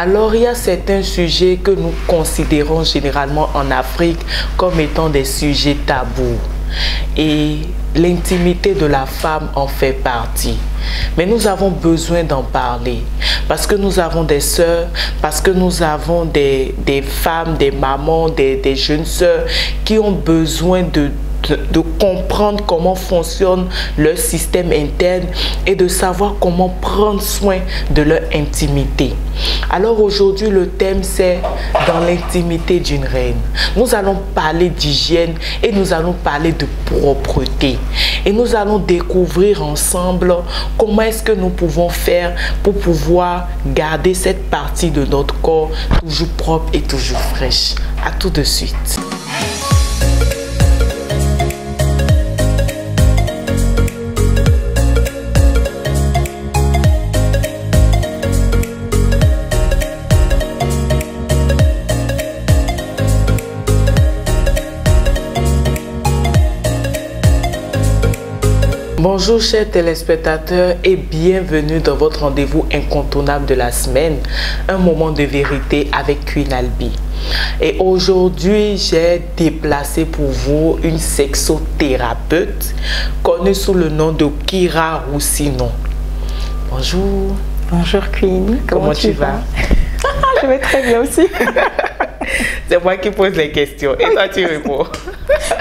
Alors, il y a certains sujets que nous considérons généralement en Afrique comme étant des sujets tabous. Et l'intimité de la femme en fait partie. Mais nous avons besoin d'en parler parce que nous avons des sœurs, parce que nous avons des femmes, des mamans, des jeunes sœurs qui ont besoin de comprendre comment fonctionne leur système interne et de savoir comment prendre soin de leur intimité. Alors aujourd'hui, le thème c'est dans l'intimité d'une reine. Nous allons parler d'hygiène et nous allons parler de propreté. Et nous allons découvrir ensemble comment est-ce que nous pouvons faire pour pouvoir garder cette partie de notre corps toujours propre et toujours fraîche. À tout de suite. Bonjour chers téléspectateurs et bienvenue dans votre rendez-vous incontournable de la semaine, un moment de vérité avec Queen Albi. Et aujourd'hui, j'ai déplacé pour vous une sexothérapeute connue sous le nom de Kira Roussinon. Bonjour. Bonjour Queen, comment tu vas? Je vais très bien aussi. C'est moi qui pose les questions et toi tu réponds.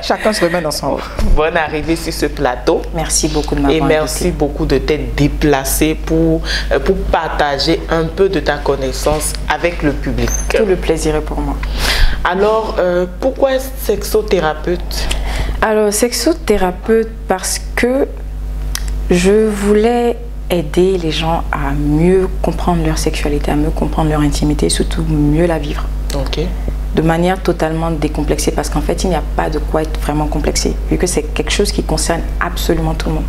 Chacun se remet dans son rôle. Bonne arrivée sur ce plateau. Merci beaucoup de m'avoir invité. Et merci beaucoup de t'être déplacé pour partager un peu de ta connaissance avec le public. Tout le plaisir est pour moi. Alors, pourquoi sexothérapeute? Alors, sexothérapeute parce que je voulais aider les gens à mieux comprendre leur sexualité, à mieux comprendre leur intimité et surtout mieux la vivre. Ok. De manière totalement décomplexée parce qu'en fait, il n'y a pas de quoi être vraiment complexé vu que c'est quelque chose qui concerne absolument tout le monde.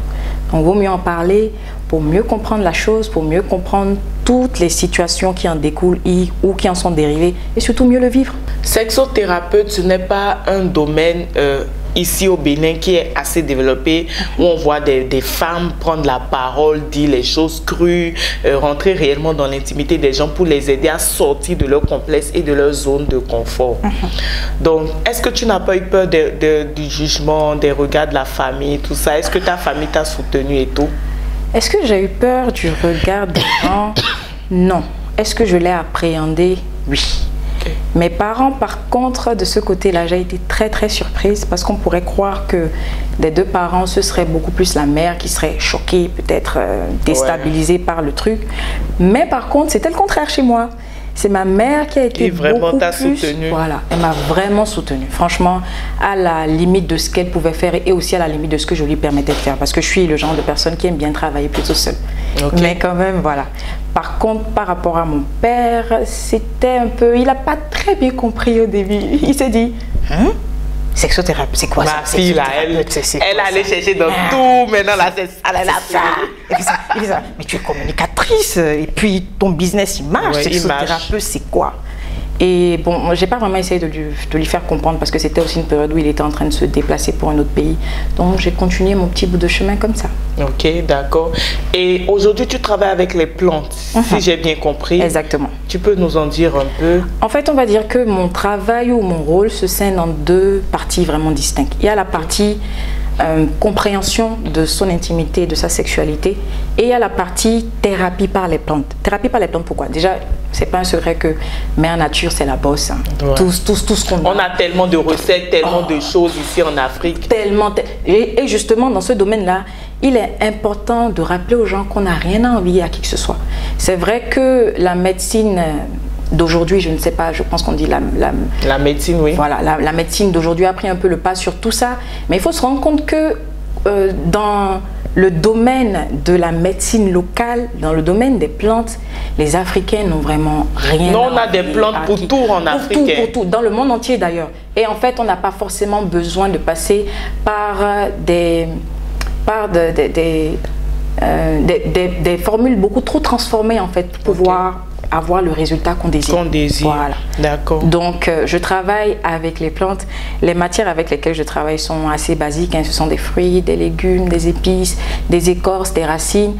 Donc, il vaut mieux en parler pour mieux comprendre la chose, pour mieux comprendre toutes les situations qui en découlent ou qui en sont dérivées et surtout mieux le vivre. Sexothérapeute, ce n'est pas un domaine ici au Bénin qui est assez développé, où on voit des femmes prendre la parole, dire les choses crues, rentrer réellement dans l'intimité des gens pour les aider à sortir de leur complexe et de leur zone de confort. Donc, est-ce que tu n'as pas eu peur du jugement, des regards de la famille, tout ça? Est-ce que ta famille t'a soutenu et tout? Est-ce que j'ai eu peur du regard des gens? Non. Est-ce que je l'ai appréhendé? Oui. Mes parents, par contre, de ce côté-là, j'ai été très surprise parce qu'on pourrait croire que des deux parents, ce serait beaucoup plus la mère qui serait choquée, peut-être déstabilisée par le truc. Mais par contre, c'était le contraire chez moi. C'est ma mère qui a été beaucoup plus... soutenue. Voilà, elle m'a vraiment soutenue. Franchement, à la limite de ce qu'elle pouvait faire et aussi à la limite de ce que je lui permettais de faire. Parce que je suis le genre de personne qui aime bien travailler plutôt seule. Okay. Mais quand même, voilà. Par contre, par rapport à mon père, c'était un peu... Il n'a pas très bien compris au début. Il s'est dit... Sexothérapeute, c'est quoi ça? Ma fille là, elle allait chercher dans tout, maintenant là, c'est ça. Il dit ça, mais tu es communicatrice, et puis ton business il marche, ouais, sexothérapeute c'est quoi? Et bon, j'ai pas vraiment essayé de lui faire comprendre parce que c'était aussi une période où il était en train de se déplacer pour un autre pays. Donc j'ai continué mon petit bout de chemin comme ça. Ok, d'accord. Et aujourd'hui tu travailles avec les plantes, si j'ai bien compris. Exactement. Tu peux nous en dire un peu? En fait, on va dire que mon travail ou mon rôle se scinde en deux parties vraiment distinctes. Il y a la partie compréhension de son intimité et de sa sexualité et il y a la partie thérapie par les plantes. Thérapie par les plantes, pourquoi? Déjà, c'est pas un secret que Mère Nature, c'est la bosse. Hein. Ouais. Tout ce qu'on a. On a tellement de recettes, tellement de choses ici en Afrique. Tellement. Et justement, dans ce domaine-là, il est important de rappeler aux gens qu'on n'a rien à envier à qui que ce soit. C'est vrai que la médecine d'aujourd'hui, je ne sais pas, je pense qu'on dit la médecine, oui. Voilà, la médecine d'aujourd'hui a pris un peu le pas sur tout ça. Mais il faut se rendre compte que dans le domaine de la médecine locale, dans le domaine des plantes, les Africains n'ont vraiment rien. Non, on a des plantes pour tout en Afrique. Pour tout, dans le monde entier d'ailleurs. Et en fait, on n'a pas forcément besoin de passer par des formules beaucoup trop transformées en fait pour pouvoir avoir le résultat qu'on désire. Voilà. D'accord. Donc, je travaille avec les plantes. Les matières avec lesquelles je travaille sont assez basiques. Hein. Ce sont des fruits, des légumes, des épices, des écorces, des racines.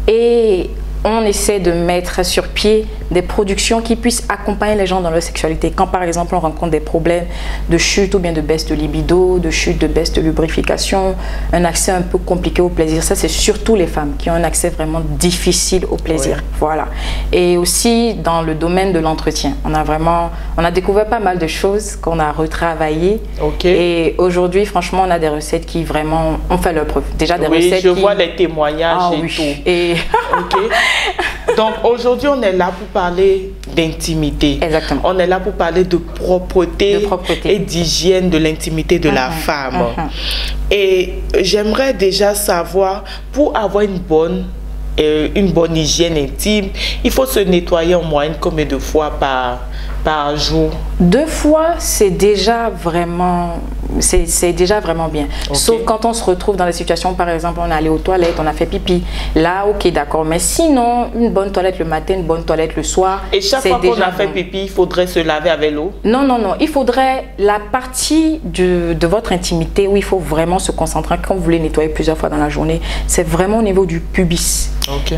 Et on essaie de mettre sur pied des productions qui puissent accompagner les gens dans leur sexualité. Quand par exemple on rencontre des problèmes de chute ou bien de baisse de libido, de chute, de baisse de lubrification, un accès un peu compliqué au plaisir, ça c'est surtout les femmes qui ont un accès vraiment difficile au plaisir. Ouais. Voilà. Et aussi dans le domaine de l'entretien, on a découvert pas mal de choses qu'on a retravaillées. Et aujourd'hui, franchement, on a des recettes qui vraiment ont fait leur preuve. Déjà des recettes je vois les témoignages et tout. Et donc aujourd'hui, on est là pour parler d'intimité. Exactement. On est là pour parler de propreté, et d'hygiène de l'intimité de la femme. Et j'aimerais déjà savoir, pour avoir une bonne hygiène intime, il faut se nettoyer en moyenne combien de fois par jour? 2 fois, c'est déjà vraiment bien. Sauf quand on se retrouve dans des situations, par exemple, on est allé aux toilettes, on a fait pipi. Là, ok, d'accord. Mais sinon, une bonne toilette le matin, une bonne toilette le soir. Et chaque fois qu'on a fait pipi, il faudrait se laver avec l'eau? Non, non, non. Il faudrait la partie de votre intimité où il faut vraiment se concentrer quand vous voulez nettoyer plusieurs fois dans la journée. C'est vraiment au niveau du pubis.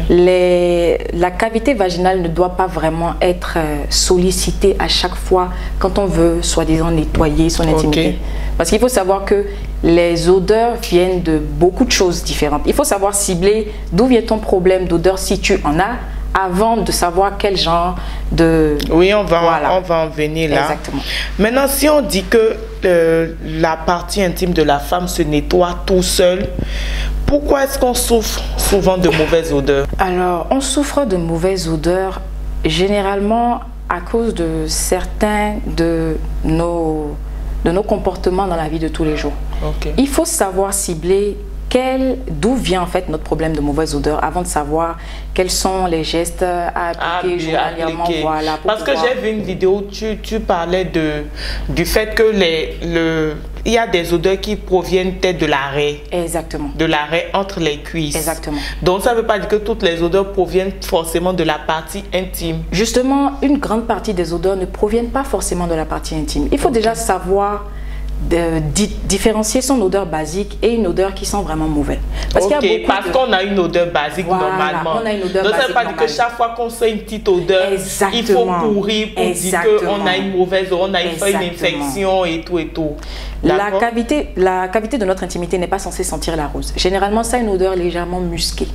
La cavité vaginale ne doit pas vraiment être sollicitée à chaque fois quand on veut soi-disant nettoyer son intimité. Parce qu'il faut savoir que les odeurs viennent de beaucoup de choses différentes. Il faut savoir cibler d'où vient ton problème d'odeur si tu en as, avant de savoir quel genre de... Oui, on va en venir là. Exactement. Maintenant, si on dit que la partie intime de la femme se nettoie tout seul, pourquoi est-ce qu'on souffre souvent de mauvaises odeurs? Alors, on souffre de mauvaises odeurs généralement à cause de certains de nos comportements dans la vie de tous les jours. Il faut savoir cibler d'où vient en fait notre problème de mauvaise odeur avant de savoir quels sont les gestes à appliquer journalièrement. Voilà, parce que j'ai vu une vidéo où tu parlais du fait que il y a des odeurs qui proviennent peut-être de l'arrêt. Exactement. De l'arrêt entre les cuisses. Exactement. Donc ça ne veut pas dire que toutes les odeurs proviennent forcément de la partie intime. Justement, une grande partie des odeurs ne proviennent pas forcément de la partie intime. Il faut déjà savoir différencier son odeur basique et une odeur qui sent vraiment mauvais. Parce qu'on a une odeur basique normalement. On a une odeur donc ça ne veut pas dire que chaque fois qu'on sent une petite odeur, il faut courir pour dire qu'on a une mauvaise odeur, on a fait une infection et tout et tout. La cavité de notre intimité n'est pas censée sentir la rose. Généralement, ça a une odeur légèrement musquée.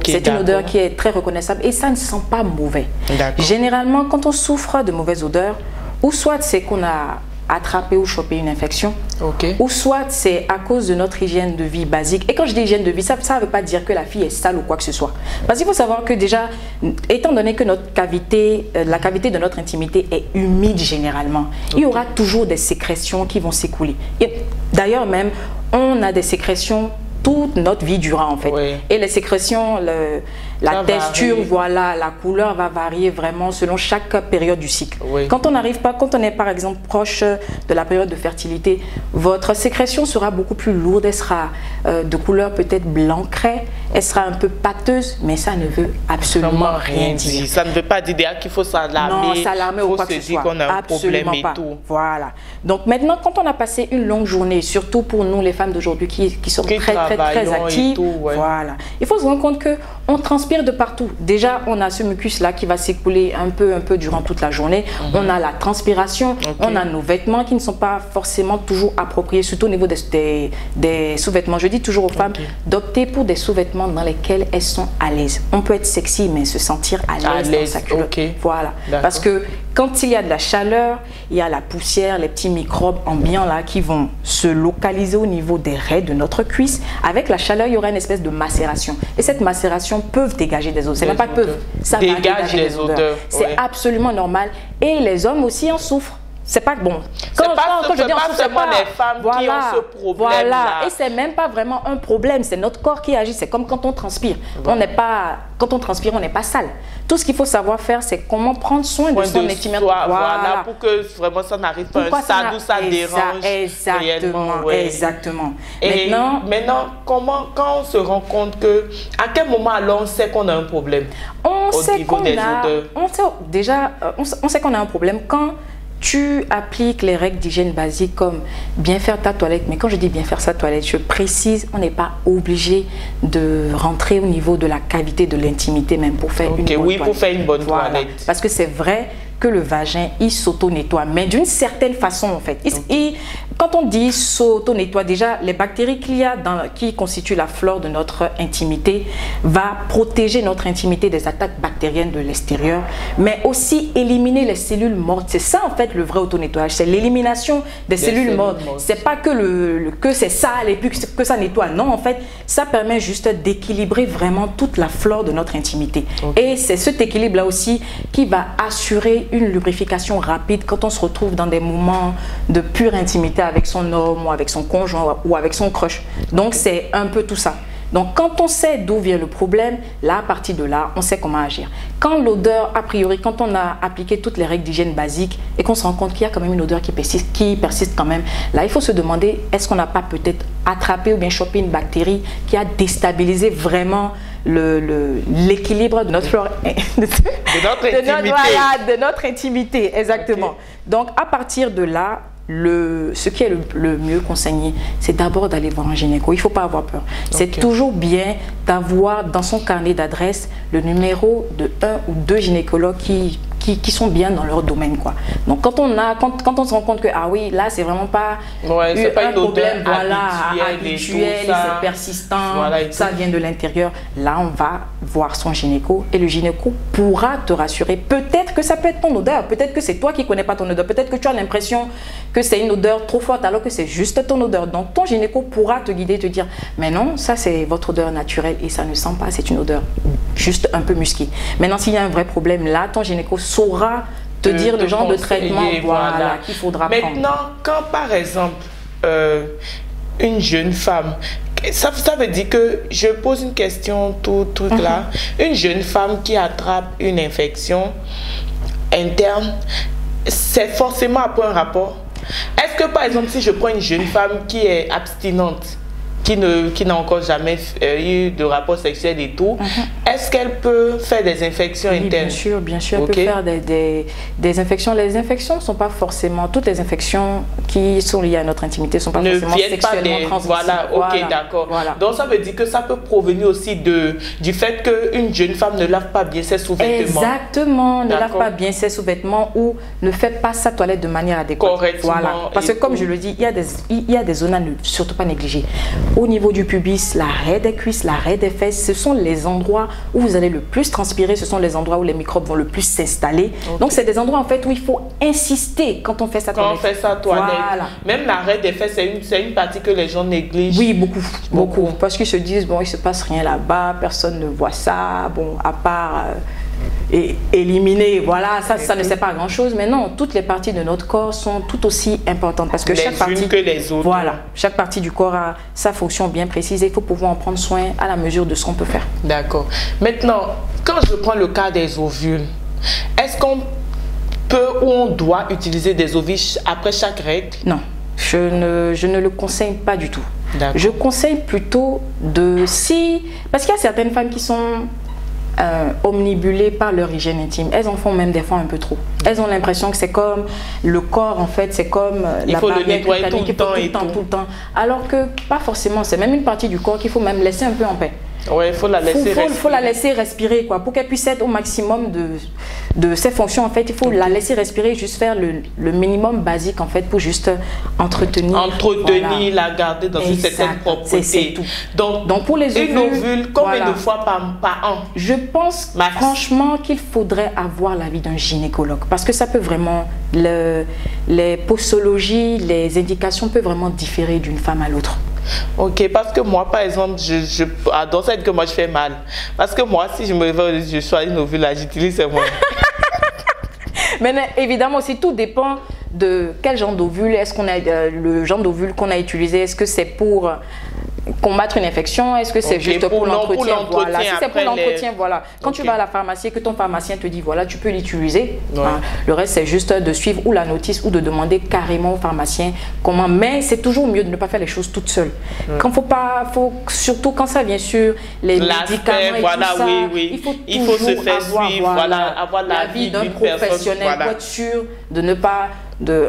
C'est une odeur qui est très reconnaissable et ça ne sent pas mauvais. Généralement, quand on souffre de mauvaise odeur, ou soit c'est qu'on a attraper ou choper une infection, ou soit c'est à cause de notre hygiène de vie basique. Et quand je dis hygiène de vie, ça ne veut pas dire que la fille est sale ou quoi que ce soit. Parce qu'il faut savoir que déjà, étant donné que notre cavité, la cavité de notre intimité est humide généralement, il y aura toujours des sécrétions qui vont s'écouler. D'ailleurs même, on a des sécrétions toute notre vie durant en fait. Et les sécrétions, la texture, voilà, la couleur va varier vraiment selon chaque période du cycle. Quand on n'arrive pas, quand on est par exemple proche de la période de fertilité, votre sécrétion sera beaucoup plus lourde, elle sera de couleur peut-être blanc-craie, elle sera un peu pâteuse, mais ça ne veut absolument rien dire. Ça ne veut pas dire qu'il faut s'alarmer. Non, s'alarmer ou quoi que ce soit. Qu'on a un problème et tout. Voilà. Donc maintenant, quand on a passé une longue journée, surtout pour nous les femmes d'aujourd'hui qui sont très actives, voilà, il faut se rendre compte que on transpire de partout. Déjà, on a ce mucus là qui va s'écouler un peu durant toute la journée. On a la transpiration, on a nos vêtements qui ne sont pas forcément toujours appropriés, surtout au niveau des sous-vêtements. Je dis toujours aux femmes d'opter pour des sous-vêtements dans lesquels elles sont à l'aise. On peut être sexy mais se sentir à l'aise dans sa culotte. Voilà. Parce que quand il y a de la chaleur, il y a la poussière, les petits microbes ambiants là qui vont se localiser au niveau des raies de notre cuisse. Avec la chaleur, il y aura une espèce de macération. Et cette macération peut dégager des odeurs. C'est même pas peuvent, ça va dégager des odeurs. C'est absolument normal. Et les hommes aussi en souffrent. C'est pas bon. Quand je dis on souffre, pas les femmes qui ont ce problème là. Et c'est même pas vraiment un problème, c'est notre corps qui agit. C'est comme quand on transpire. Quand on transpire, on n'est pas sale. Tout ce qu'il faut savoir faire, c'est comment prendre soin de son intimité. Voilà, pour que vraiment ça n'arrive pas à un stade où ça dérange. Exactement. Et maintenant, quand on se rend compte que, à quel moment alors on sait qu'on a un problème? On sait qu'on a un problème quand tu appliques les règles d'hygiène basiques comme bien faire ta toilette. Mais quand je dis bien faire sa toilette, je précise, on n'est pas obligé de rentrer au niveau de la cavité de l'intimité même pour faire une bonne toilette. Pour faire une bonne toilette. Parce que c'est vrai que le vagin, il s'auto-nettoie, mais d'une certaine façon en fait. Quand on dit s'auto-nettoie, déjà les bactéries qu'il y a qui constituent la flore de notre intimité va protéger notre intimité des attaques bactériennes de l'extérieur, mais aussi éliminer les cellules mortes. C'est ça en fait le vrai auto-nettoyage, c'est l'élimination des cellules mortes. C'est pas que que c'est sale et puis que ça nettoie. Non, en fait, ça permet juste d'équilibrer vraiment toute la flore de notre intimité. Et c'est cet équilibre-là aussi qui va assurer une lubrification rapide quand on se retrouve dans des moments de pure intimité avec son homme ou avec son conjoint ou avec son crush. Donc c'est un peu tout ça. Donc quand on sait d'où vient le problème, là à partir de là, on sait comment agir. Quand l'odeur, a priori, quand on a appliqué toutes les règles d'hygiène basiques et qu'on se rend compte qu'il y a quand même une odeur qui persiste quand même, là il faut se demander, est-ce qu'on n'a pas peut-être attrapé ou bien chopé une bactérie qui a déstabilisé vraiment l'équilibre de notre flore, de notre intimité, exactement. Donc à partir de là, ce qui est le mieux conseillé, c'est d'abord d'aller voir un gynéco. Il ne faut pas avoir peur. C'est toujours bien d'avoir dans son carnet d'adresse le numéro de 1 ou 2 gynécologues qui sont bien dans leur domaine, quoi. Donc quand on se rend compte que ah oui, là c'est vraiment pas un problème habituel, c'est persistant, ça vient de l'intérieur, là on va voir son gynéco et le gynéco pourra te rassurer. Peut-être que ça peut être ton odeur, peut-être que c'est toi qui connais pas ton odeur, peut-être que tu as l'impression que c'est une odeur trop forte alors que c'est juste ton odeur. Donc ton gynéco pourra te guider, te dire mais non, ça c'est votre odeur naturelle et ça ne sent pas, c'est une odeur juste un peu musquée. Maintenant s'il y a un vrai problème, là ton gynéco saura te dire le genre de traitement qu'il faudra prendre. Maintenant, quand par exemple une jeune femme, ça veut dire que je pose une question tout là, une jeune femme qui attrape une infection interne, c'est forcément après un rapport. Est-ce que par exemple si je prends une jeune femme qui est abstinente, qui n'a encore jamais eu de rapport sexuel et tout, est-ce qu'elle peut faire des infections internes? Bien sûr, elle peut faire des infections. Les infections ne sont pas forcément, toutes les infections qui sont liées à notre intimité ne sont pas forcément sexuellement transmissibles. Voilà, d'accord. Donc ça veut dire que ça peut provenir aussi du fait qu'une jeune femme ne lave pas bien ses sous-vêtements. Exactement, ne lave pas bien ses sous-vêtements ou ne fait pas sa toilette de manière adéquate. Correctement. Voilà. Parce que comme je le dis, il y a des zones à ne surtout pas négliger. Au niveau du pubis, l'arrêt des cuisses, l'arrêt des fesses, ce sont les endroits où vous allez le plus transpirer, ce sont les endroits où les microbes vont le plus s'installer. Donc c'est des endroits en fait où il faut insister quand on fait sa toilette. Quand on fait sa toilette. Voilà. Même l'arrêt des fesses, c'est une partie que les gens négligent. Oui, beaucoup. Parce qu'ils se disent, bon, il se passe rien là-bas, personne ne voit ça, bon, à part... et éliminer, voilà, ça ne sert pas à grand chose, mais non, toutes les parties de notre corps sont tout aussi importantes parce que chaque partie du corps a sa fonction bien précise et il faut pouvoir en prendre soin à la mesure de ce qu'on peut faire. D'accord. Maintenant, quand je prends le cas des ovules, est-ce qu'on peut ou on doit utiliser des ovules après chaque règle? Non, je ne le conseille pas du tout. Je conseille plutôt parce qu'il y a certaines femmes qui sont omnibulées par leur hygiène intime. Elles en font même des fois un peu trop. Elles ont l'impression que c'est comme le corps en fait, c'est comme la barrière cutanéenne, tout le temps. Alors que pas forcément, c'est même une partie du corps qu'il faut même laisser un peu en paix. Ouais, il faut la laisser respirer. Faut la laisser respirer quoi, pour qu'elle puisse être au maximum de ses fonctions en fait. Il faut la laisser respirer, juste faire le minimum basique en fait pour juste entretenir, la garder dans une certaine propreté. C'est tout. Donc pour les ovules, une ovule, combien de fois par an? Je pense franchement qu'il faudrait avoir l'avis d'un gynécologue parce que ça peut vraiment, les posologies, les indications peuvent vraiment différer d'une femme à l'autre. Ok, parce que moi, par exemple, dans cette que moi je fais mal. Parce que moi, si je me réveille, je choisis une ovule, j'utilise moi. Mais évidemment aussi, tout dépend de quel genre d'ovule. Est-ce qu'on a le genre d'ovule qu'on a utilisé? Est-ce que c'est pour combattre une infection? Est-ce que c'est juste pour l'entretien? Voilà. Si c'est pour l'entretien, voilà. Quand tu vas à la pharmacie et que ton pharmacien te dit voilà, tu peux l'utiliser. Hein, le reste, c'est juste de suivre ou la notice ou de demander carrément au pharmacien comment. Mais c'est toujours mieux de ne pas faire les choses toute seule. Surtout quand ça vient sur les médicaments et tout ça, il faut se faire suivre, avoir l'avis d'un professionnel pour être sûr de ne pas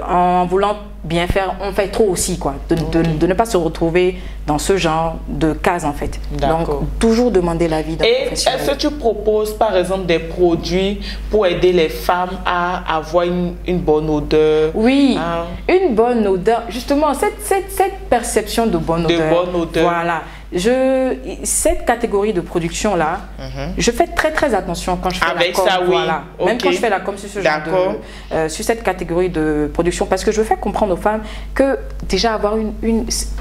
en voulant bien faire, on fait trop aussi, quoi. De ne pas se retrouver dans ce genre de cases, en fait. Donc, toujours demander l'avis d'un professionnel. Et est-ce que tu proposes, par exemple, des produits pour aider les femmes à avoir une bonne odeur? Oui, une bonne odeur. Justement, cette perception de bonne odeur. Voilà. Cette catégorie de production là, je fais très attention quand je fais la com. Ça, oui. Voilà. Même quand je fais la com sur ce genre sur cette catégorie de production, parce que je veux faire comprendre aux femmes que déjà avoir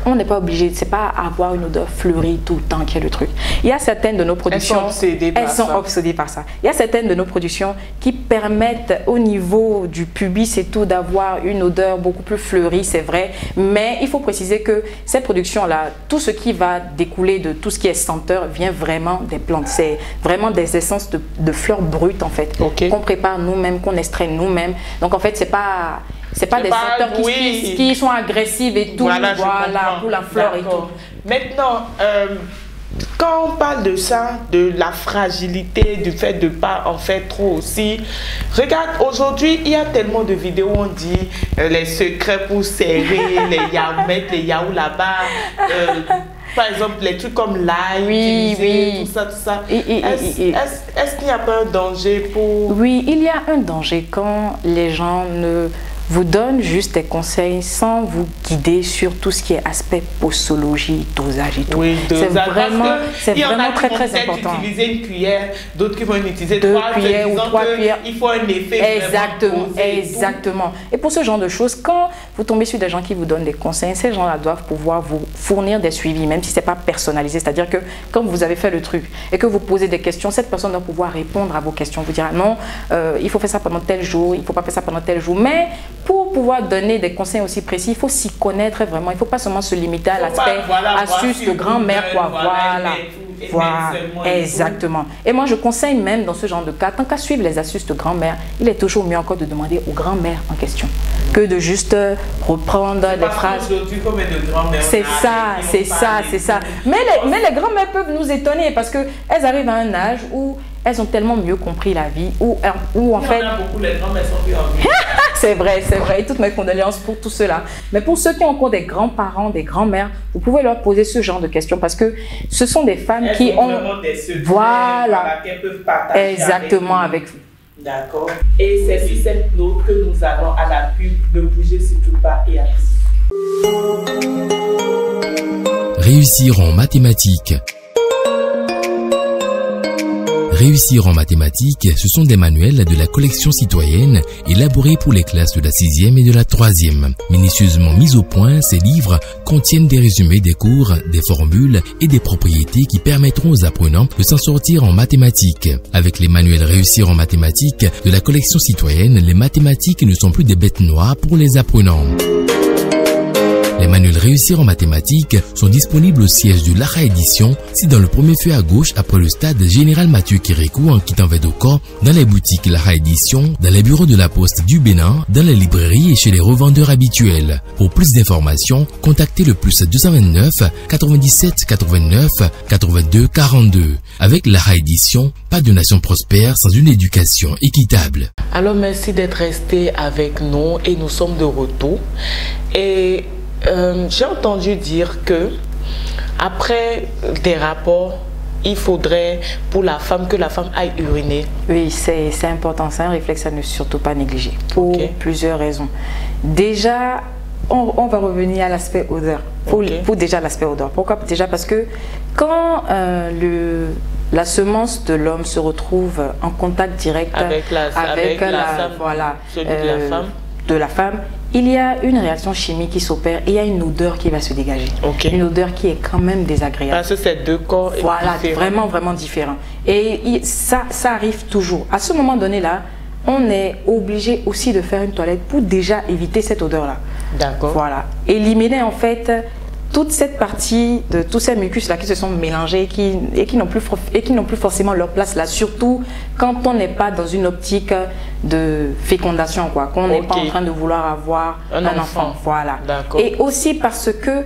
on n'est pas obligé, c'est pas avoir une odeur fleurie tout le temps qui est le truc. Il y a certaines de nos productions, elles sont obsédées par ça. Il y a certaines de nos productions qui permettent au niveau du pubis et tout d'avoir une odeur beaucoup plus fleurie, c'est vrai, mais il faut préciser que ces productions là, tout ce qui va découler de tout ce qui est senteur vient vraiment des plantes. C'est vraiment des essences de fleurs brutes en fait, qu'on prépare nous-mêmes, qu'on extrait nous-mêmes. Donc en fait, c'est pas des senteurs qui sont agressives et tout, voilà pour la flore et tout. Maintenant, quand on parle de ça, de la fragilité, du fait de ne pas en faire trop aussi, regarde, aujourd'hui, il y a tellement de vidéos où on dit les secrets pour serrer, les yaoumettes, les yaous là-bas. Par exemple, les trucs comme l'ail, tout ça. Est-ce qu'il n'y a pas un danger pour... Oui, il y a un danger quand les gens ne vous donnent juste des conseils sans vous guider sur tout ce qui est aspect posologie, dosage et tout. Oui, c'est vraiment très important. Utiliser une cuillère, d'autres qui vont utiliser 2 cuillères ou 3 cuillères. Il faut un effet exactement. Et pour ce genre de choses, quand vous tombez sur des gens qui vous donnent des conseils, ces gens-là doivent pouvoir vous fournir des suivis, même si ce n'est pas personnalisé. C'est-à-dire que quand vous avez fait le truc et que vous posez des questions, cette personne doit pouvoir répondre à vos questions. Vous dire non, il faut faire ça pendant tel jour, il ne faut pas faire ça pendant tel jour. Mais pour pouvoir donner des conseils aussi précis, il faut s'y connaître vraiment. Il ne faut pas seulement se limiter à l'aspect astuce de grand-mère, quoi. Voilà, exactement. Et moi, je conseille même dans ce genre de cas, tant qu'à suivre les astuces de grand-mère, il est toujours mieux encore de demander aux grand-mères en question que de juste reprendre des phrases. C'est ça. Mais les grand-mères peuvent nous étonner parce qu'elles arrivent à un âge où elles ont tellement mieux compris la vie, où en fait... beaucoup, les grand-mères sont plus en vie. C'est vrai. Et toutes mes condoléances pour tout cela. Mais pour ceux qui ont encore des grands-parents, des grands-mères, vous pouvez leur poser ce genre de questions parce que ce sont des femmes qui ont... des secrets, qu'elles peuvent partager exactement avec vous. D'accord. Et c'est sur cette note que nous allons à la pub. Ne bougez surtout pas et à Réussir en mathématiques. Réussir en mathématiques, ce sont des manuels de la collection citoyenne élaborés pour les classes de la 6e et de la 3e. Minutieusement mis au point, ces livres contiennent des résumés des cours, des formules et des propriétés qui permettront aux apprenants de s'en sortir en mathématiques. Avec les manuels Réussir en mathématiques de la collection citoyenne, les mathématiques ne sont plus des bêtes noires pour les apprenants. Les manuels Réussir en mathématiques sont disponibles au siège de Lara Édition, c'est dans le premier feu à gauche après le stade Général Mathieu Kérékou en quittant Védocor, dans les boutiques Lara Édition, dans les bureaux de la Poste du Bénin, dans les librairies et chez les revendeurs habituels. Pour plus d'informations, contactez le +229 97 89 82 42. Avec Lara Édition, pas de nation prospère sans une éducation équitable. Alors merci d'être resté avec nous et nous sommes de retour. Et j'ai entendu dire que après des rapports, il faudrait pour la femme que la femme aille uriner. Oui, c'est important, c'est un réflexe à ne surtout pas négliger pour plusieurs raisons. Déjà, on va revenir à l'aspect odeur. Pour déjà l'aspect odeur. Pourquoi? Déjà parce que quand la semence de l'homme se retrouve en contact direct avec la femme, il y a une réaction chimique qui s'opère et il y a une odeur qui va se dégager. Une odeur qui est quand même désagréable. Parce que c'est deux corps vraiment différents. Et ça arrive toujours. À ce moment donné-là, on est obligé aussi de faire une toilette pour déjà éviter cette odeur-là. D'accord. Voilà. Éliminer en fait toute cette partie de tous ces mucus là qui se sont mélangés et qui n'ont plus forcément leur place là, surtout quand on n'est pas dans une optique de fécondation, quoi, qu'on n'est pas en train de vouloir avoir un enfant. Voilà. Et aussi parce que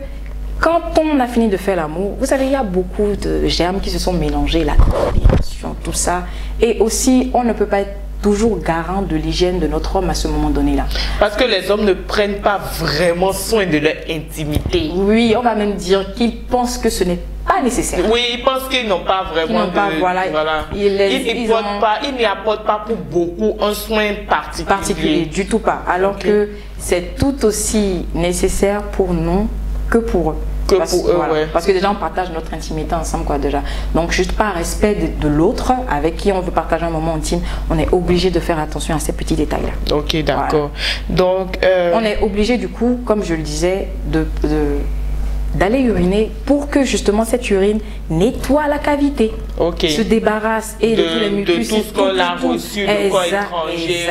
quand on a fini de faire l'amour, vous savez, il y a beaucoup de germes qui se sont mélangés, la transpiration, tout ça, et aussi on ne peut pas être toujours garant de l'hygiène de notre homme à ce moment donné-là. Parce que les hommes ne prennent pas vraiment soin de leur intimité. Oui, on va même dire qu'ils pensent que ce n'est pas nécessaire. Oui, ils pensent qu'ils n'ont pas vraiment ils n'y apportent pas pour beaucoup un soin particulier. Du tout pas. Alors que c'est tout aussi nécessaire pour nous que pour eux. Parce que déjà on partage notre intimité ensemble déjà. Donc juste par respect de l'autre avec qui on veut partager un moment intime, on est obligé de faire attention à ces petits détails là. Ok, d'accord. Voilà. Donc on est obligé du coup, comme je le disais, d'aller uriner pour que justement cette urine nettoie la cavité, se débarrasse et de tous les mucus, de tout ce qu'on a reçu, de corps étranger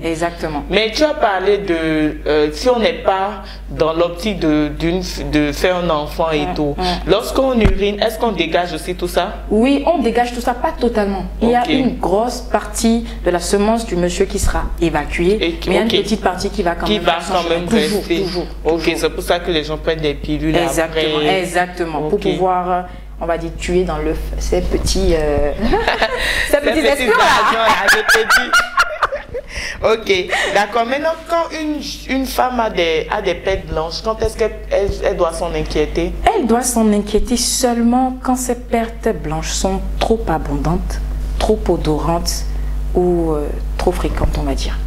exactement. Mais tu as parlé de si on n'est pas dans l'optique de faire un enfant et tout, lorsqu'on urine, est-ce qu'on dégage aussi tout ça? Oui, on dégage tout ça, pas totalement. Il y a une grosse partie de la semence du monsieur qui sera évacuée, mais il y a une petite partie qui va quand même rester. Toujours. C'est pour ça que les gens prennent des pilules. Exactement. Pour pouvoir, on va dire, tuer dans l'œuf ces petits espions là. Ok, d'accord. Maintenant, quand une femme a des pertes blanches, quand est-ce qu'elle doit s'en inquiéter? Elle doit s'en inquiéter seulement quand ces pertes blanches sont trop abondantes, trop odorantes ou trop fréquentes, on va dire.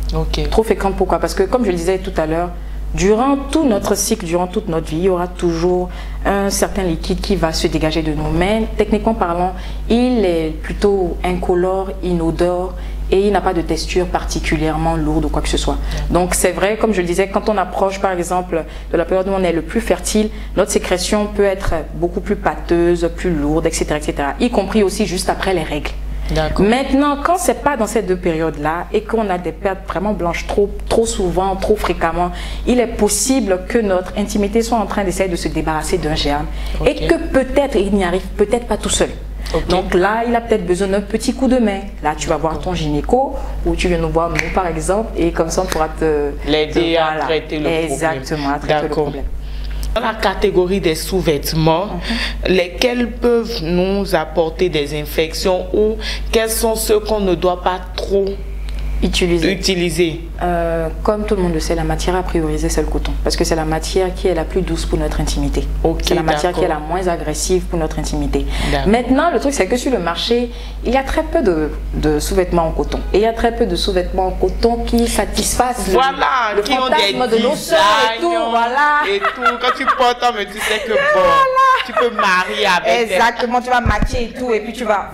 Trop fréquentes, pourquoi? Parce que, comme je le disais tout à l'heure, durant tout notre cycle, durant toute notre vie, il y aura toujours un certain liquide qui va se dégager de nos mains. Techniquement parlant, il est plutôt incolore, inodore et il n'a pas de texture particulièrement lourde ou quoi que ce soit. Donc c'est vrai, comme je le disais, quand on approche par exemple de la période où on est le plus fertile, notre sécrétion peut être beaucoup plus pâteuse, plus lourde, etc., y compris aussi juste après les règles. Maintenant, quand c'est pas dans ces deux périodes-là et qu'on a des pertes vraiment blanches trop souvent, trop fréquemment, il est possible que notre intimité soit en train d'essayer de se débarrasser d'un germe et que peut-être il n'y arrive peut-être pas tout seul. Donc là, il a peut-être besoin d'un petit coup de main. Là, tu vas voir ton gynéco ou tu viens nous voir, nous, par exemple, et comme ça, on pourra l'aider à traiter le problème. Exactement, à traiter le problème. Dans la catégorie des sous-vêtements, lesquels peuvent nous apporter des infections ou quels sont ceux qu'on ne doit pas trop utiliser? Comme tout le monde le sait, la matière à prioriser, c'est le coton. Parce que c'est la matière qui est la plus douce pour notre intimité. C'est la matière qui est la moins agressive pour notre intimité. Maintenant, le truc, c'est que sur le marché, il y a très peu de sous-vêtements en coton. Et il y a très peu de sous-vêtements en coton qui satisfassent le qui ont fantasme des de nos soeurs et tout. Et tout. Quand tu portes, mais tu sais que tu peux marier avec. Exactement, tu vas matcher et tout. Et puis tu vas,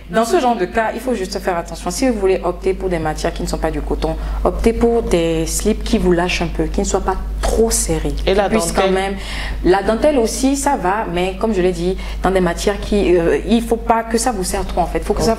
Dans ce genre de cas, il faut juste faire attention. Si vous voulez opter pour des matières qui ne sont pas du coton, optez pour des slips qui vous lâchent un peu, qui ne soient pas trop serrés. Et la dentelle quand même, la dentelle aussi, ça va, mais comme je l'ai dit, dans des matières qui, il ne faut pas que ça vous serre trop en fait. Il faut que ça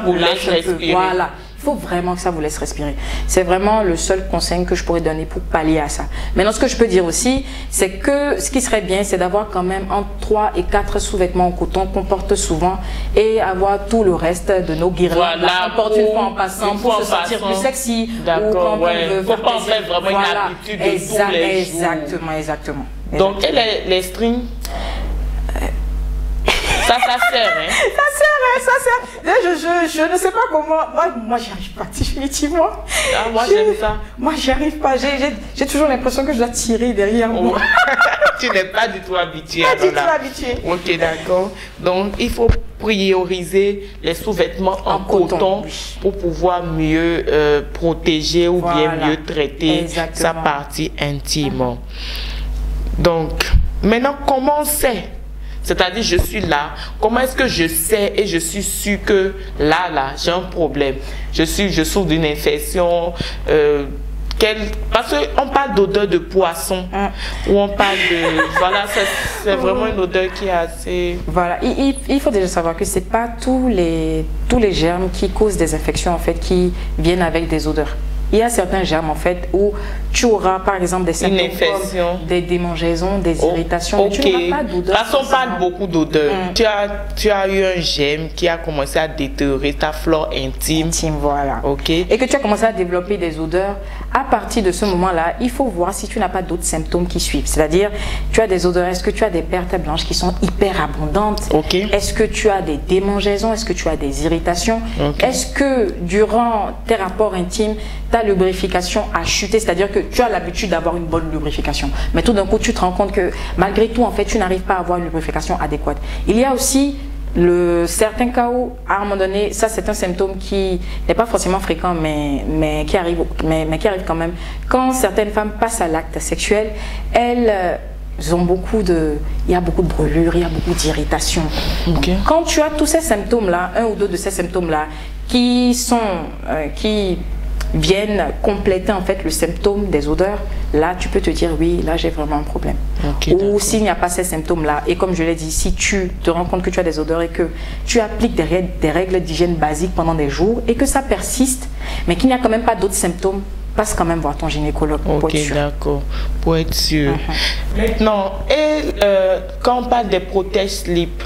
vous lâche un peu. Voilà. Il faut vraiment que ça vous laisse respirer. C'est vraiment le seul conseil que je pourrais donner pour pallier à ça. Maintenant, ce que je peux dire aussi, c'est que ce qui serait bien, c'est d'avoir quand même entre 3 et 4 sous-vêtements en coton qu'on porte souvent et avoir tout le reste de nos guirlandes. On porte une fois en passant pour se sentir plus sexy. D'accord, faut pas en faire vraiment une habitude de tous les jours. Exactement. Donc, et les strings? Ça sert, hein? Ça sert. Je ne sais pas comment. Moi j'y arrive pas, définitivement. Moi, j'aime ça. Moi, j'y arrive pas. J'ai toujours l'impression que je dois tirer derrière moi. Tu n'es pas du tout habitué. Pas du tout habitué. Ok, d'accord. Donc, il faut prioriser les sous-vêtements en coton pour pouvoir mieux protéger ou bien mieux traiter sa partie intime. Donc, maintenant, comment on sait? C'est-à-dire, je suis là. Comment est-ce que je sais et je suis sûr que là, j'ai un problème? Je souffre d'une infection. Parce qu'on parle d'odeur de poisson. Ou on parle de... Voilà, c'est vraiment une odeur qui est assez... Voilà, il faut déjà savoir que ce n'est pas tous les germes qui causent des infections, en fait, qui viennent avec des odeurs. Il y a certains germes en fait où tu auras par exemple des symptômes comme des démangeaisons, des irritations, mais tu n'auras pas d'odeur. Parce qu'on parle beaucoup d'odeur. Tu as eu un germe qui a commencé à détériorer ta flore intime. Voilà. Et que tu as commencé à développer des odeurs à partir de ce moment-là, il faut voir si tu n'as pas d'autres symptômes qui suivent. C'est-à-dire, tu as des odeurs, est-ce que tu as des pertes blanches qui sont hyper abondantes? Est-ce que tu as des démangeaisons? Est-ce que tu as des irritations? Est-ce que durant tes rapports intimes, ta lubrification a chuté? C'est-à-dire que tu as l'habitude d'avoir une bonne lubrification. Mais tout d'un coup, tu te rends compte que malgré tout, en fait, tu n'arrives pas à avoir une lubrification adéquate. Il y a aussi certains cas où, à un moment donné, ça c'est un symptôme qui n'est pas forcément fréquent, mais qui arrive quand même. Quand certaines femmes passent à l'acte sexuel, elles ont il y a beaucoup de brûlures, il y a beaucoup d'irritation. Quand tu as tous ces symptômes-là, un ou deux de ces symptômes-là, qui viennent compléter en fait le symptôme des odeurs, là tu peux te dire oui, là j'ai vraiment un problème. Ou s'il n'y a pas ces symptômes-là, et comme je l'ai dit, si tu te rends compte que tu as des odeurs et que tu appliques des règles d'hygiène basiques pendant des jours et que ça persiste, mais qu'il n'y a quand même pas d'autres symptômes, passe quand même voir ton gynécologue pour être sûr. D'accord, pour être sûr. Maintenant, quand on parle des protège-slip,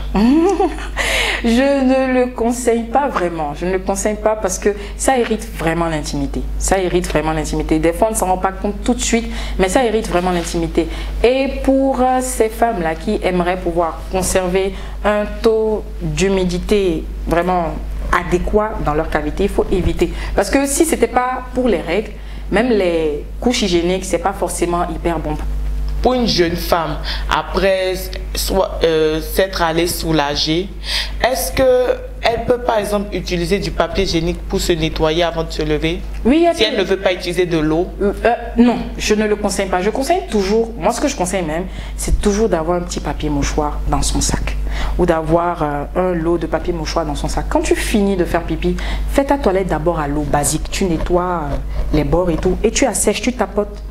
je ne le conseille pas vraiment. Je ne le conseille pas parce que ça irrite vraiment l'intimité. Ça irrite vraiment l'intimité. Des fois, on ne s'en rend pas compte tout de suite, mais ça irrite vraiment l'intimité. Et pour ces femmes-là qui aimeraient pouvoir conserver un taux d'humidité vraiment adéquat dans leur cavité, il faut éviter. Parce que si ce n'était pas pour les règles, même les couches hygiéniques, ce n'est pas forcément hyper bon. Pour une jeune femme, après s'être allée soulager, est-ce qu'elle peut par exemple utiliser du papier hygiénique pour se nettoyer avant de se lever? Oui. Si elle ne veut pas utiliser de l'eau? Non, je ne le conseille pas. Je conseille toujours, moi ce que je conseille même, c'est toujours d'avoir un petit papier mouchoir dans son sac. Ou d'avoir un lot de papier mouchoir dans son sac. Quand tu finis de faire pipi, fais ta toilette d'abord à l'eau basique. Tu nettoies les bords et tout. Et tu assèches, tu tapotes.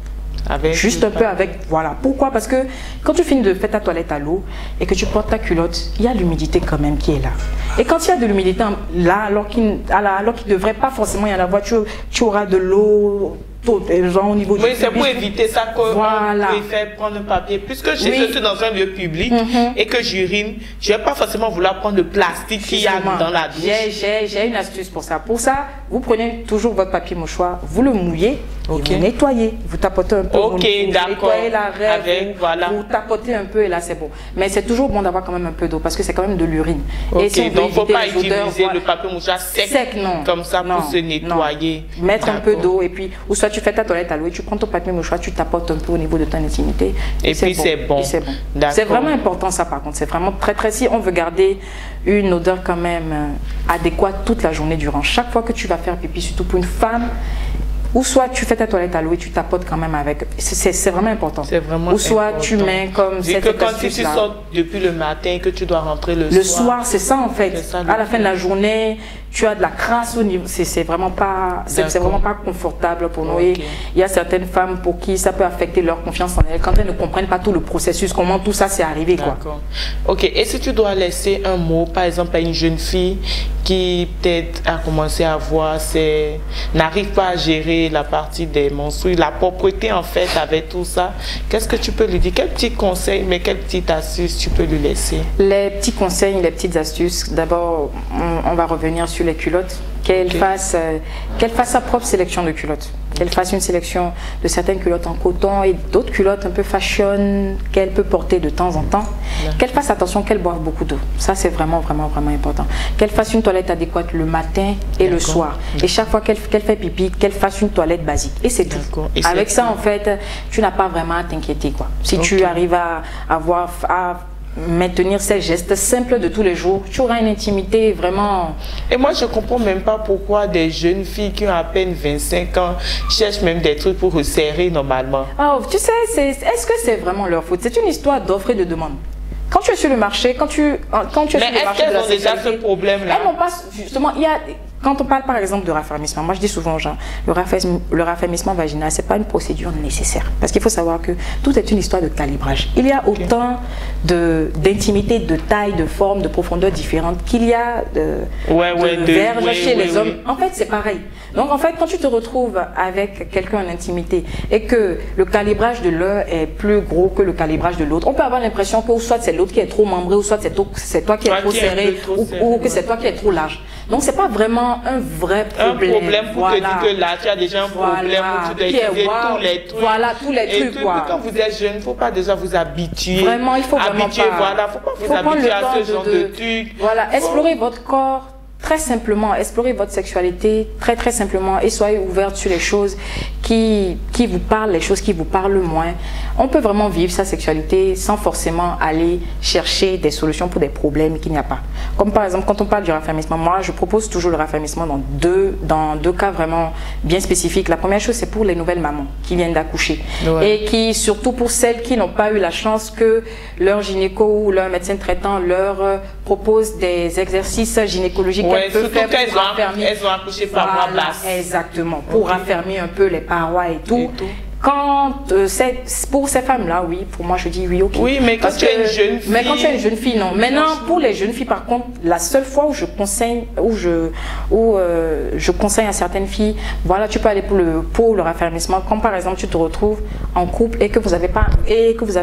Juste un peu avec, voilà. Pourquoi? Parce que quand tu finis de faire ta toilette à l'eau et que tu portes ta culotte, il y a l'humidité quand même qui est là. Et quand il y a de l'humidité là, alors qu'il ne devrait pas forcément y en avoir, tu auras de l'eau genre au niveau du c'est pour éviter ça qu'on préfère prendre le papier. Puisque je suis dans un lieu public et que j'urine, je ne vais pas forcément vouloir prendre le plastique qu'il y a dans la douche. J'ai une astuce pour ça. Pour ça, vous prenez toujours votre papier mouchoir, vous le mouillez, et vous nettoyez, vous tapotez un peu, vous nettoyez la règle, vous tapotez un peu et là c'est bon. Mais c'est toujours bon d'avoir quand même un peu d'eau parce que c'est quand même de l'urine. Et si donc il ne faut pas utiliser le papier mouchoir sec non. Comme ça pour se nettoyer. Non. Mettre un peu d'eau et puis, ou soit tu fais ta toilette à l'eau et tu prends ton papier mouchoir, tu tapotes un peu au niveau de ton intimité. Et puis c'est bon. C'est vraiment important ça par contre. C'est vraiment très si on veut garder une odeur quand même adéquate toute la journée durant. Chaque fois que tu vas faire pipi, surtout pour une femme, ou soit tu fais ta toilette à l'eau et tu tapotes quand même avec. C'est vraiment important. C'est vraiment Ou soit important. tu mets comme cette que quand tu sors depuis le matin et que tu dois rentrer le soir. Le soir, c'est ça en fait. À la fin de la journée, tu as de la crasse au niveau. C'est vraiment pas confortable pour nous. Et il y a certaines femmes pour qui ça peut affecter leur confiance en elles quand elles ne comprennent pas tout le processus, comment tout ça s'est arrivé. Quoi. Ok. Et si tu dois laisser un mot, par exemple, à une jeune fille qui peut-être a commencé à voir, n'arrive pas à gérer la partie des menstrues, la propreté en fait avec tout ça, qu'est-ce que tu peux lui dire? Quels petits conseils, mais quelles petites astuces tu peux lui laisser? Les petits conseils, les petites astuces. D'abord, on va revenir sur les culottes. Qu'elle fasse sa propre sélection de culottes. Qu'elle fasse une sélection de certaines culottes en coton et d'autres culottes un peu fashion qu'elle peut porter de temps en temps. Qu'elle fasse attention qu'elle boive beaucoup d'eau. Ça, c'est vraiment important. Qu'elle fasse une toilette adéquate le matin et le soir. Et chaque fois qu'elle fait pipi, qu'elle fasse une toilette basique. Et c'est tout. Avec ça, en fait, tu n'as pas vraiment à t'inquiéter. Si tu arrives à maintenir ces gestes simples de tous les jours, tu auras une intimité vraiment... Et moi, je ne comprends même pas pourquoi des jeunes filles qui ont à peine 25 ans cherchent même des trucs pour resserrer normalement. Oh, tu sais, est-ce que c'est vraiment leur faute? C'est une histoire d'offre et de demande. Quand tu es sur le marché, quand tu es sur le marché de la sexualité... Mais est-ce qu'elles ont déjà ce problème-là? Elles n'ont pas... Justement, il y a... Quand on parle par exemple de raffermissement, moi je dis souvent aux gens, le raffermissement vaginal, ce n'est pas une procédure nécessaire. Parce qu'il faut savoir que tout est une histoire de calibrage. Il y a autant d'intimité, de taille, de forme, de profondeur différentes qu'il y a de verges chez les hommes. En fait, c'est pareil. Donc en fait, quand tu te retrouves avec quelqu'un en intimité et que le calibrage de l'un est plus gros que le calibrage de l'autre, on peut avoir l'impression que soit c'est l'autre qui est trop membré, ou soit c'est toi qui es trop serré, ou que c'est toi qui es trop large. Donc, c'est pas vraiment un vrai problème. Un problème pour te dire que là, tu as déjà un problème où tu dois utiliser tous les trucs. Voilà, tous les trucs, quoi. Quand vous êtes jeune, il ne faut pas déjà vous habituer. Vraiment, il faut vraiment pas. Voilà, faut pas vous habituer à ce genre de trucs. Voilà, explorer votre corps. Très simplement, explorez votre sexualité très simplement et soyez ouverte sur les choses qui vous parlent, les choses qui vous parlent moins. On peut vraiment vivre sa sexualité sans forcément aller chercher des solutions pour des problèmes qu'il n'y a pas. Comme par exemple, quand on parle du raffermissement, moi je propose toujours le raffermissement dans deux cas vraiment bien spécifiques. La première chose, c'est pour les nouvelles mamans qui viennent d'accoucher et qui, surtout pour celles qui n'ont pas eu la chance que leur gynéco ou leur médecin traitant leur propose des exercices gynécologiques. Surtout qu'elles ont accouché par voie basse. Exactement, pour raffermir un peu les parois et tout. Quand c'est pour ces femmes-là, oui, pour moi je dis oui, ok. Oui, mais quand tu es une jeune fille. Mais quand tu es une jeune fille, non. Maintenant, pour les jeunes filles, par contre, la seule fois où je conseille, je conseille à certaines filles, voilà, tu peux aller pour le raffermissement. Comme par exemple, tu te retrouves en couple et que vous avez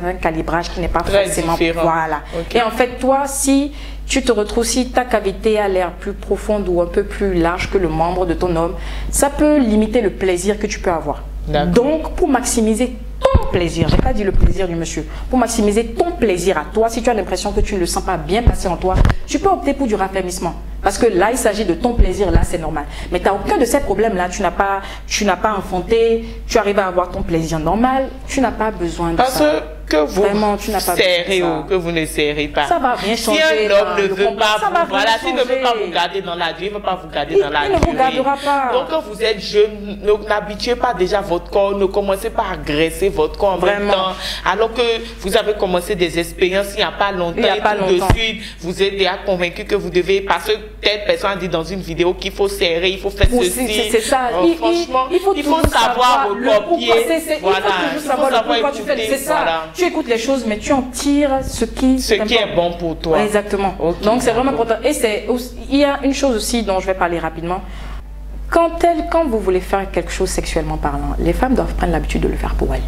un calibrage qui n'est pas très forcément différent. Voilà. Et en fait, toi, si tu te retrouves, si ta cavité a l'air plus profonde ou un peu plus large que le membre de ton homme, ça peut limiter le plaisir que tu peux avoir. Donc, pour maximiser ton plaisir, j'ai pas dit le plaisir du monsieur, pour maximiser ton plaisir à toi, si tu as l'impression que tu ne le sens pas bien passer en toi, tu peux opter pour du raffermissement. Parce que là, il s'agit de ton plaisir, là, c'est normal. Mais tu n'as aucun de ces problèmes-là, tu n'as pas enfanté, tu arrives à avoir ton plaisir normal, tu n'as pas besoin de ça. Que vous vraiment, tu n'as pas serrez ou que vous ne serrez pas. Ça va rien changer. Si un homme ne veut pas vous, voilà, s'il ne veut pas vous garder dans la durée, il ne veut pas vous garder dans la durée. Il ne vous gardera pas. Donc quand vous êtes jeune, n'habituez pas déjà votre corps, ne commencez pas à agresser votre corps en même temps. Alors que vous avez commencé des expériences il n'y a pas longtemps, de suite, vous êtes déjà convaincu que vous devez, parce que telle personne a dit dans une vidéo qu'il faut serrer, il faut faire ceci. C'est ça. Franchement, il faut savoir recopier. Voilà, il faut savoir pourquoi tu fais. C'est ça. Tu écoutes les choses, mais tu en tires ce qui est bon pour toi. Exactement. Donc c'est vraiment important. Et il y a une chose aussi dont je vais parler rapidement. Quand vous voulez faire quelque chose sexuellement parlant, les femmes doivent prendre l'habitude de le faire pour elles.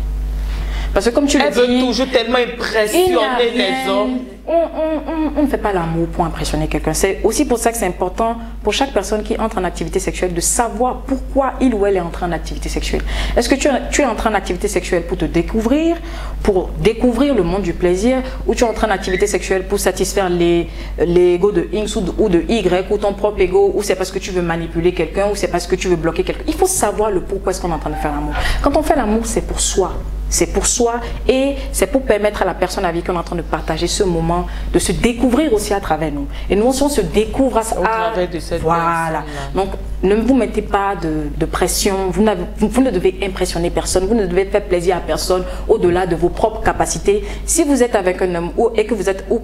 Parce que comme tu le dis, elles veulent toujours tellement impressionner les hommes. On ne fait pas l'amour pour impressionner quelqu'un. C'est aussi pour ça que c'est important pour chaque personne qui entre en activité sexuelle de savoir pourquoi il ou elle est entré en activité sexuelle. Est-ce que tu es entré en activité sexuelle pour te découvrir, pour découvrir le monde du plaisir, ou tu es entré en activité sexuelle pour satisfaire l'ego de X ou de Y, ou ton propre ego, ou c'est parce que tu veux manipuler quelqu'un, ou c'est parce que tu veux bloquer quelqu'un. Il faut savoir le pourquoi est-ce qu'on est en train de faire l'amour. Quand on fait l'amour, c'est pour soi. C'est pour soi et c'est pour permettre à la personne avec qui on est en train de partager ce moment de se découvrir aussi à travers nous. Et nous aussi, on se découvre au travers de cette voilà. Donc, ne vous mettez pas de pression. Vous ne devez impressionner personne. Vous ne devez faire plaisir à personne au-delà de vos propres capacités. Si vous êtes avec un homme ou que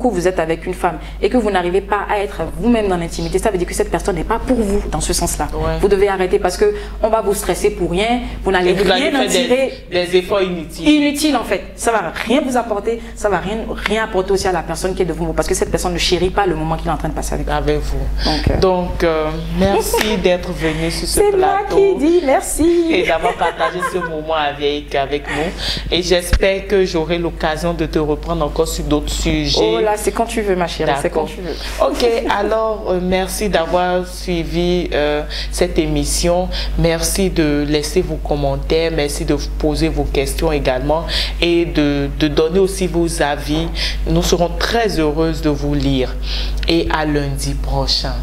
vous êtes avec une femme et que vous n'arrivez pas à être vous-même dans l'intimité, ça veut dire que cette personne n'est pas pour vous dans ce sens-là. Ouais. Vous devez arrêter parce que on va vous stresser pour rien. Vous n'allez rien en tirer. Des efforts inutiles. Inutile en fait, ça va rien vous apporter, ça va rien apporter aussi à la personne qui est devant vous parce que cette personne ne chérit pas le moment qu'il est en train de passer avec vous. Donc merci d'être venu sur ce plateau. C'est moi qui dis merci. Et d'avoir partagé ce moment avec nous. Et j'espère que j'aurai l'occasion de te reprendre encore sur d'autres sujets. Oh là, c'est quand tu veux ma chérie, c'est quand tu veux. Ok, alors merci d'avoir suivi cette émission. Merci de laisser vos commentaires, merci de poser vos questions également et de donner aussi vos avis. Nous serons très heureuses de vous lire et à lundi prochain.